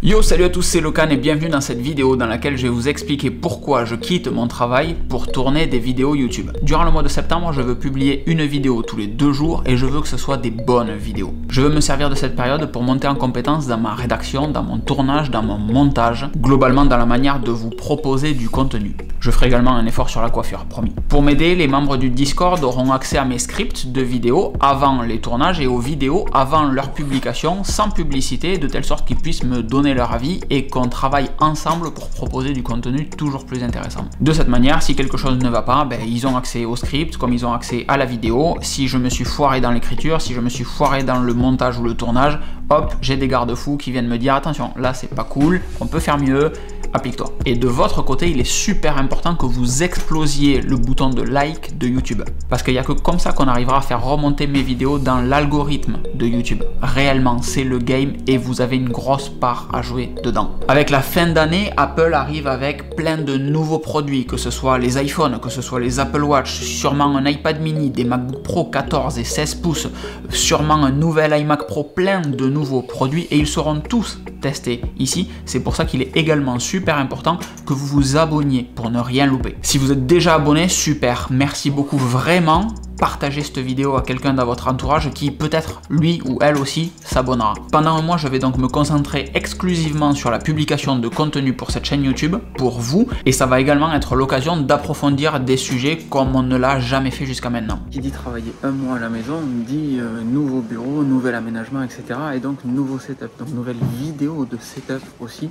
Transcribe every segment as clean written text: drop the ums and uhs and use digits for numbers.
Yo, salut à tous, c'est Locan et bienvenue dans cette vidéo dans laquelle je vais vous expliquer pourquoi je quitte mon travail pour tourner des vidéos YouTube. Durant le mois de septembre, je veux publier une vidéo tous les 2 jours et je veux que ce soit des bonnes vidéos. Je veux me servir de cette période pour monter en compétence dans ma rédaction, dans mon tournage, dans mon montage, globalement dans la manière de vous proposer du contenu. Je ferai également un effort sur la coiffure, promis. Pour m'aider, les membres du Discord auront accès à mes scripts de vidéos avant les tournages et aux vidéos avant leur publication, sans publicité, de telle sorte qu'ils puissent me donner leur avis et qu'on travaille ensemble pour proposer du contenu toujours plus intéressant. De cette manière, si quelque chose ne va pas, ils ont accès au script, comme ils ont accès à la vidéo. Si je me suis foiré dans l'écriture, si je me suis foiré dans le montage ou le tournage, hop, j'ai des garde-fous qui viennent me dire attention, là c'est pas cool, on peut faire mieux, applique-toi. Et de votre côté, il est super important que vous explosiez le bouton de like de YouTube. Parce qu'il n'y a que comme ça qu'on arrivera à faire remonter mes vidéos dans l'algorithme de YouTube. Réellement, c'est le game et vous avez une grosse part à jouer dedans. Avec la fin d'année, Apple arrive avec plein de nouveaux produits, que ce soit les iPhones, que ce soit les Apple Watch, sûrement un iPad mini, des MacBook Pro 14 et 16 pouces, sûrement un nouvel iMac Pro, plein de nouveaux produits et ils seront tous testés ici. C'est pour ça qu'il est également super important que vous vous abonniez pour ne rien louper. Si vous êtes déjà abonné, super, merci beaucoup vraiment. Partagez cette vidéo à quelqu'un dans votre entourage qui peut-être lui ou elle aussi s'abonnera. Pendant un mois, je vais donc me concentrer exclusivement sur la publication de contenu pour cette chaîne YouTube, pour vous, et ça va également être l'occasion d'approfondir des sujets comme on ne l'a jamais fait jusqu'à maintenant. Qui dit travailler un mois à la maison, on dit nouveau bureau, nouvel aménagement, etc. Et donc nouveau setup, donc nouvelle vidéo de setup aussi.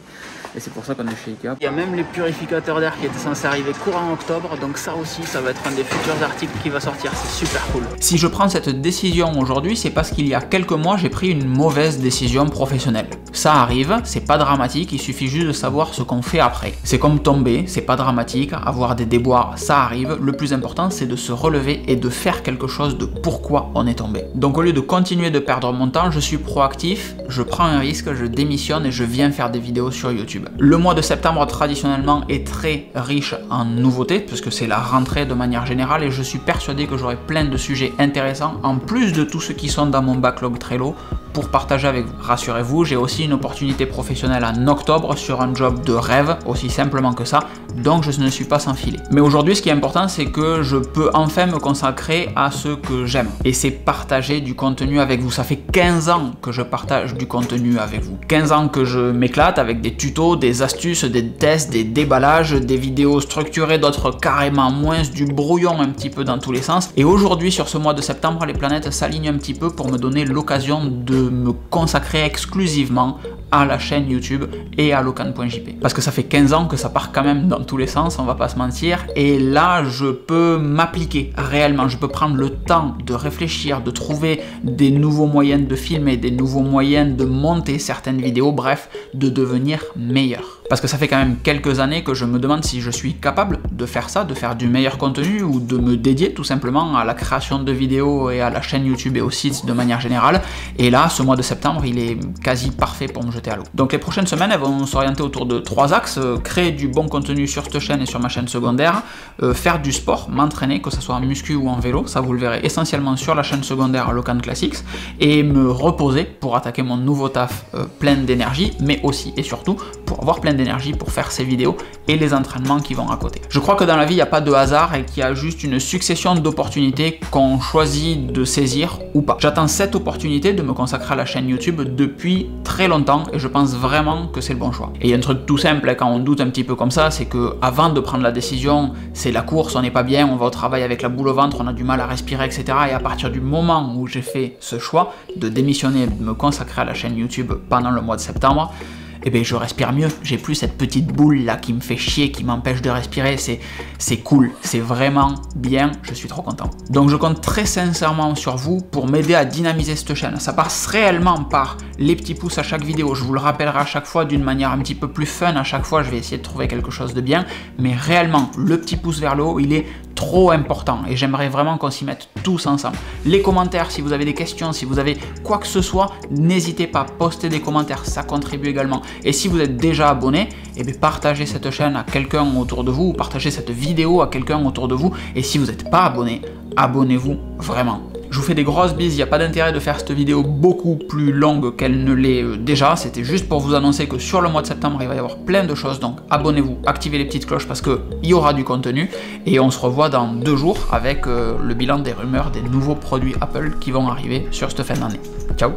Et c'est pour ça qu'on est chez Ikea. Il y a même les purificateurs d'air qui étaient censés arriver courant octobre, donc ça aussi, ça va être un des futurs articles qui va sortir. C'est super cool. Si je prends cette décision aujourd'hui, c'est parce qu'il y a quelques mois, j'ai pris une mauvaise décision professionnelle. Ça arrive, c'est pas dramatique, il suffit juste de savoir ce qu'on fait après. C'est comme tomber, c'est pas dramatique, avoir des déboires, ça arrive. Le plus important, c'est de se relever et de faire quelque chose de pourquoi on est tombé. Donc au lieu de continuer de perdre mon temps, je suis proactif, je prends un risque, je démissionne et je viens faire des vidéos sur YouTube. Le mois de septembre, traditionnellement, est très riche en nouveautés, puisque c'est la rentrée de manière générale et je suis persuadé que j'aurai plein de sujets intéressants en plus de tous ceux qui sont dans mon backlog Trello pour partager avec vous. Rassurez-vous, j'ai aussi une opportunité professionnelle en octobre sur un job de rêve, aussi simplement que ça, donc je ne suis pas sans filet. Mais aujourd'hui, ce qui est important, c'est que je peux enfin me consacrer à ce que j'aime, et c'est partager du contenu avec vous. Ça fait 15 ans que je partage du contenu avec vous. 15 ans que je m'éclate avec des tutos, des astuces, des tests, des déballages, des vidéos structurées, d'autres carrément moins, du brouillon un petit peu dans tous les sens. Et aujourd'hui, sur ce mois de septembre, les planètes s'alignent un petit peu pour me donner l'occasion de me consacrer exclusivement à la chaîne YouTube et à locan.jp. Parce que ça fait 15 ans que ça part quand même dans tous les sens, on va pas se mentir, et là je peux m'appliquer réellement, je peux prendre le temps de réfléchir, de trouver des nouveaux moyens de filmer, des nouveaux moyens de monter certaines vidéos, bref, de devenir meilleur. Parce que ça fait quand même quelques années que je me demande si je suis capable de faire ça, de faire du meilleur contenu ou de me dédier tout simplement à la création de vidéos et à la chaîne YouTube et au site de manière générale. Et là, ce mois de septembre, il est quasi parfait pour me jeter à l'eau. Donc les prochaines semaines, elles vont s'orienter autour de 3 axes. Créer du bon contenu sur cette chaîne et sur ma chaîne secondaire. Faire du sport, m'entraîner, que ce soit en muscu ou en vélo. Ça, vous le verrez essentiellement sur la chaîne secondaire Locan Classics. Et me reposer pour attaquer mon nouveau taf plein d'énergie, mais aussi et surtout pour avoir plein d'énergie pour faire ces vidéos et les entraînements qui vont à côté. Je crois que dans la vie, il n'y a pas de hasard et qu'il y a juste une succession d'opportunités qu'on choisit de saisir ou pas. J'attends cette opportunité de me consacrer à la chaîne YouTube depuis très longtemps et je pense vraiment que c'est le bon choix. Et il y a un truc tout simple quand on doute un petit peu comme ça, c'est que avant de prendre la décision, c'est la course, on n'est pas bien, on va au travail avec la boule au ventre, on a du mal à respirer, etc. Et à partir du moment où j'ai fait ce choix de démissionner, de me consacrer à la chaîne YouTube pendant le mois de septembre, eh bien je respire mieux, j'ai plus cette petite boule là qui me fait chier, qui m'empêche de respirer, c'est cool, c'est vraiment bien, je suis trop content. Donc je compte très sincèrement sur vous pour m'aider à dynamiser cette chaîne. Ça passe réellement par les petits pouces à chaque vidéo, je vous le rappellerai à chaque fois d'une manière un petit peu plus fun, à chaque fois je vais essayer de trouver quelque chose de bien, mais réellement le petit pouce vers le haut, il est trop important et j'aimerais vraiment qu'on s'y mette tous ensemble. Les commentaires, si vous avez des questions, si vous avez quoi que ce soit, n'hésitez pas, postez des commentaires, ça contribue également. Et si vous êtes déjà abonné, eh bien partagez cette chaîne à quelqu'un autour de vous, ou partagez cette vidéo à quelqu'un autour de vous. Et si vous n'êtes pas abonné, abonnez-vous vraiment. Je vous fais des grosses bises, il n'y a pas d'intérêt de faire cette vidéo beaucoup plus longue qu'elle ne l'est déjà. C'était juste pour vous annoncer que sur le mois de septembre, il va y avoir plein de choses. Donc abonnez-vous, activez les petites cloches parce qu'il y aura du contenu. Et on se revoit dans 2 jours avec le bilan des rumeurs des nouveaux produits Apple qui vont arriver sur cette fin d'année. Ciao!